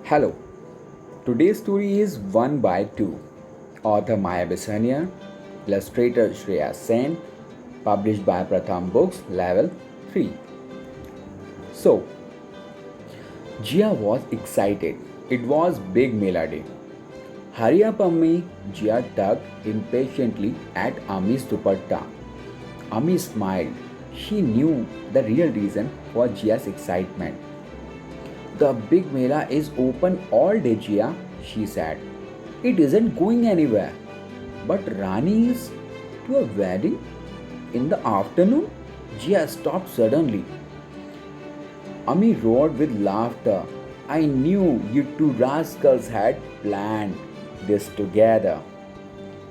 Hello, today's story is One by Two. Author Maya Bisania, illustrator Shreya Sen, published by Pratham Books, Level 3. So, Jia was excited. It was big Mela day. Hurry up, Ammi, Jia tugged impatiently at Ammi's dupatta. Ammi smiled. She knew the real reason for Jia's excitement. The big Mela is open all day, Jia, she said. It isn't going anywhere. But Rani is to a wedding in the afternoon? Jia stopped suddenly. Ami roared with laughter. I knew you two rascals had planned this together.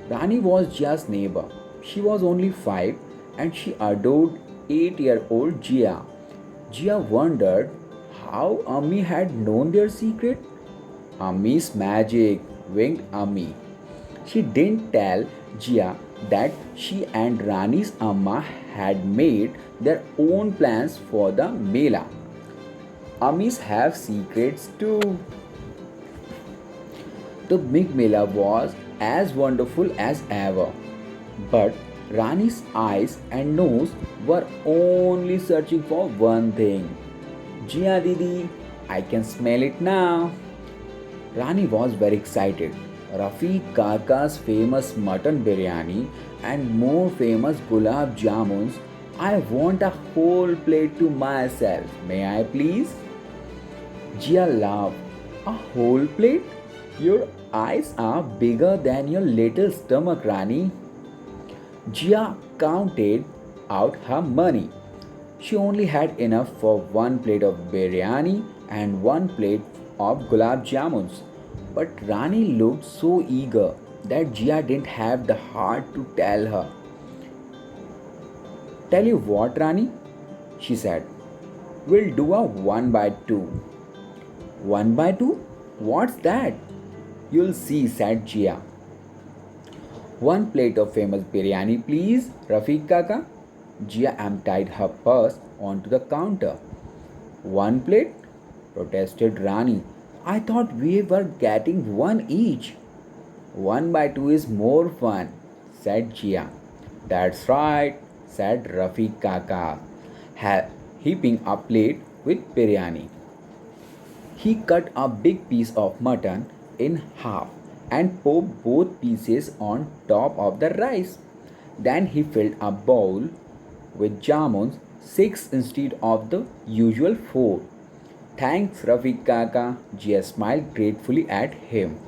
Rani was Jia's neighbor. She was only 5 and she adored 8-year-old Jia. Jia wondered how Ami had known their secret. Ami's magic, winked Ami. She didn't tell Jia that she and Rani's Amma had made their own plans for the Mela. Amis have secrets too. The big Mela was as wonderful as ever. But Rani's eyes and nose were only searching for one thing. Jia Didi, I can smell it now. Rani was very excited. Rafiq Kaka's famous mutton biryani and more famous gulab jamuns. I want a whole plate to myself. May I please? Jia laughed. A whole plate? Your eyes are bigger than your little stomach, Rani. Jia counted out her money. She only had enough for one plate of biryani and one plate of gulab jamuns. But Rani looked so eager that Jia didn't have the heart to tell her. Tell you what, Rani, she said. We'll do a 1 by 2. 1 by 2? What's that? You'll see, said Jia. One plate of famous biryani, please, Rafiq Kaka. Jia emptied her purse onto the counter. One plate? Protested Rani. I thought we were getting one each. 1 by 2 is more fun, said Jia. That's right, said Rafiq Kaka, heaping a plate with biryani. He cut a big piece of mutton in half and popped both pieces on top of the rice. Then he filled a bowl with jamuns, 6 instead of the usual 4. Thanks, Rafiq Kaka. Jia smiled gratefully at him.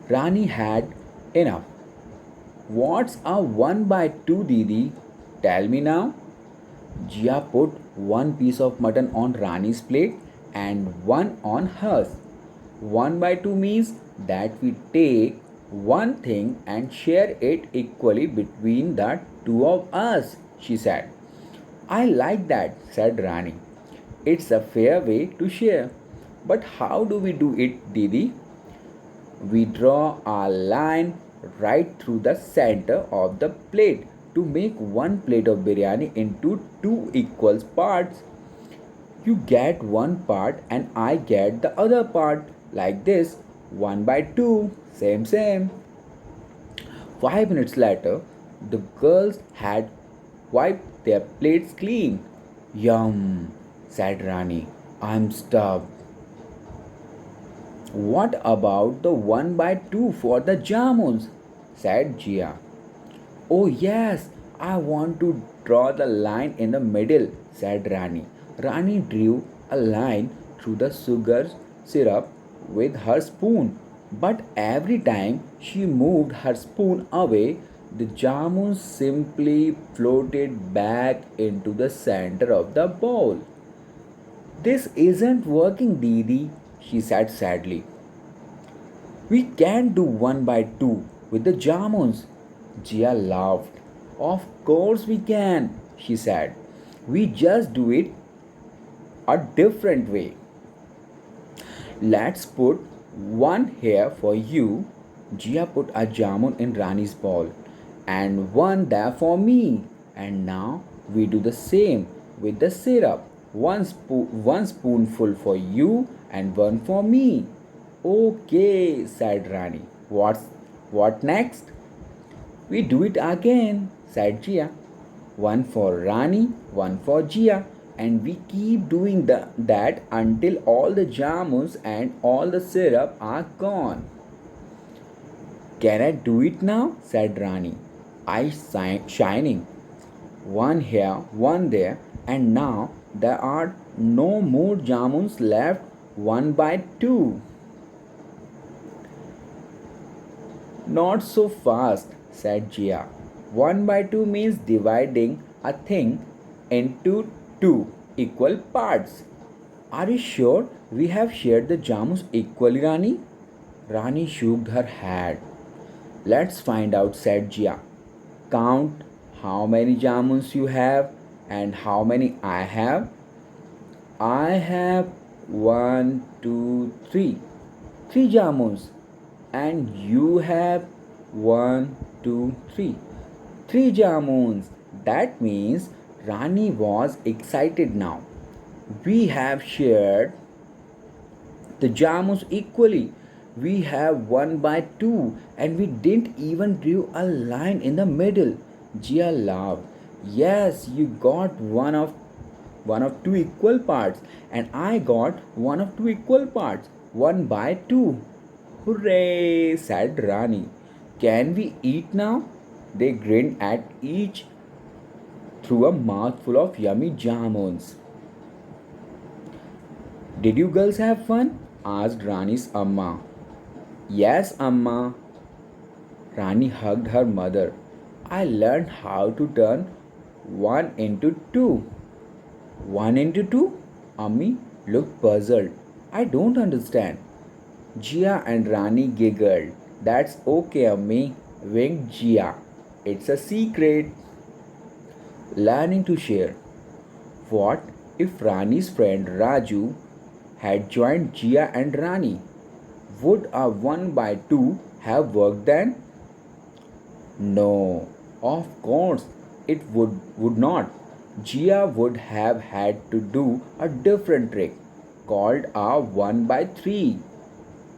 Rani had enough. What's a 1 by 2, Didi? Tell me now. Jia put one piece of mutton on Rani's plate and one on hers. 1 by 2 means that we take one thing and share it equally between the two of us, she said. I like that, said Rani. It's a fair way to share. But how do we do it, Didi? We draw a line right through the center of the plate to make one plate of biryani into two equal parts. You get one part and I get the other part. Like this, 1 by 2, same. 5 minutes later, the girls had wiped their plates clean. Yum, said Rani. I'm stuffed. What about the 1 by 2 for the jamuns? Said Jia. Oh, yes, I want to draw the line in the middle, said Rani. Rani drew a line through the sugar syrup with her spoon, but every time she moved her spoon away, the jamuns simply floated back into the center of the bowl. This isn't working, Didi, she said sadly. We can't do 1 by 2 with the jamuns. Jia laughed. Of course we can, she said. We just do it a different way. Let's put one here for you. Jia put a jamun in Rani's bowl and one there for me. And now we do the same with the syrup. One spoonful for you and one for me. Okay, said Rani. What next? We do it again, said Jia. One for Rani, one for Jia, and we keep doing that until all the jamuns and all the syrup are gone. Can I do it now? Said Rani, eyes shining. One here, one there, and now there are no more jamuns left, one by two. Not so fast, said Jia. One by two means dividing a thing into two equal parts. Are you sure we have shared the jamus equally, Rani? Rani shook her head. Let's find out, said Jia. Count how many jamuns you have and how many I have. I have one, two, three. Three jamuns. And you have one, two, three. Three jamuns. That means Rani was excited now. We have shared the jamuns equally. We have one by two, and we didn't even draw a line in the middle. Jia laughed. Yes, you got one of two equal parts, and I got one of two equal parts. One by two. Hooray! Said Rani. Can we eat now? They grinned at each through a mouthful of yummy jamuns. Did you girls have fun? Asked Rani's Amma. Yes, Amma. Rani hugged her mother. I learned how to turn one into two. One into two? Ammi looked puzzled. I don't understand. Jia and Rani giggled. That's okay, Ammi, winked Jia. It's a secret. Learning to share. What if Rani's friend Raju had joined Jia and Rani? Would a 1 by 2 have worked then? No, of course it would not. Jia would have had to do a different trick called a 1 by 3,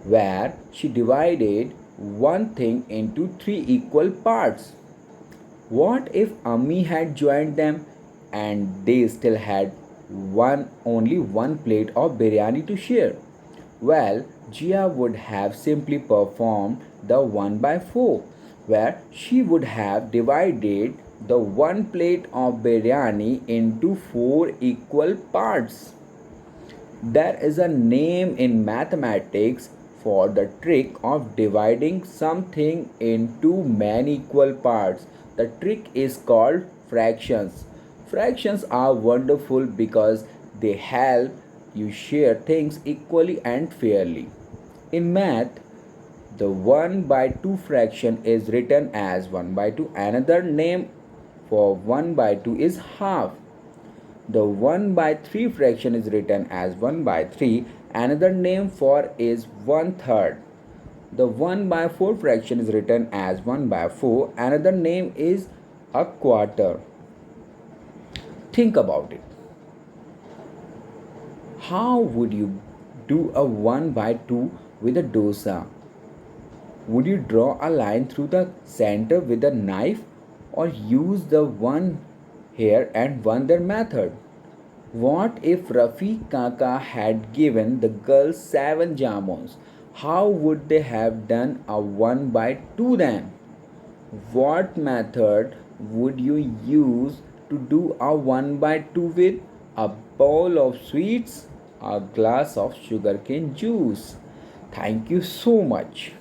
where she divided one thing into three equal parts. What if Ammi had joined them and they still had only one plate of biryani to share? Well, Jia would have simply performed the 1 by 4, where she would have divided the one plate of biryani into four equal parts. There is a name in mathematics for the trick of dividing something into many equal parts. The trick is called fractions. Fractions are wonderful because they help you share things equally and fairly. In math, the 1 by 2 fraction is written as 1 by 2. Another name for 1 by 2 is half. The 1 by 3 fraction is written as 1 by 3. Another name for is 1/3. The 1 by 4 fraction is written as 1 by 4. Another name is a quarter. Think about it. How would you do a 1 by 2 with a dosa? Would you draw a line through the center with a knife or use the one here and one there method? What if Rafi Kaka had given the girls 7 jamuns? How would they have done a 1 by 2 then? What method would you use to do a 1 by 2 with? A bowl of sweets, a glass of sugarcane juice. Thank you so much.